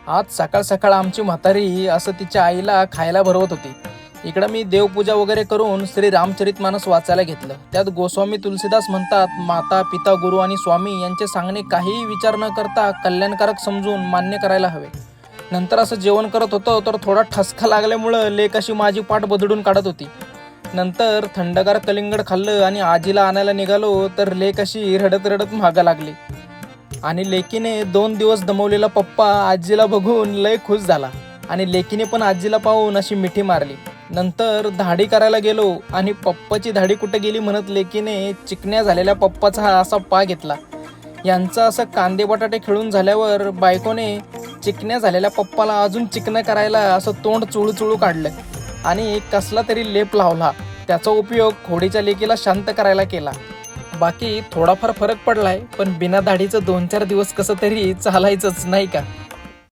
आज सकाळ सकाळ आमची म्हातारी असं तिच्या आईला खायला भरवत होती. इकडं मी देवपूजा वगैरे करून श्री रामचरितमानस वाचायला घेतलं. त्यात गोस्वामी तुलसीदास म्हणतात, माता पिता गुरु आणि स्वामी यांचे सांगणे काहीही विचार न करता कल्याणकारक समजून मान्य करायला हवे. नंतर असं जेवण करत होतं तर थोडा ठसका लागल्यामुळं लेक अशी माझी पाठ बदडून काढत होती. नंतर थंडगार कलिंगड खाल्लं आणि आजीला आणायला निघालो तर लेक अशी रडत रडत मागं लागली. आणि लेकीने 2 दिवस दमवलेला पप्पा आजीला बघून लय खुश झाला आणि लेकीने पण आजीला पाहून अशी मिठी मारली. नंतर दाढी करायला गेलो आणि पप्पाची दाढी कुठे गेली म्हणत लेकीने चिकन्या झालेल्या पप्पाचा हा असा पा घेतला. यांचं असं कांदे बटाटे खेळून झाल्यावर बायकोने चिकन्या झालेल्या पप्पाला अजून चिकनं करायला असं तोंड चुळूचुळू काढलं आणि कसला तरी लेप लावला. त्याचा उपयोग खोडीच्या लेकीला शांत करायला केला. बाकी थोडाफार फरक पडलाय, पण बिना दाढीचं 2-4 दिवस कसं तरी चालायचंच नाही का.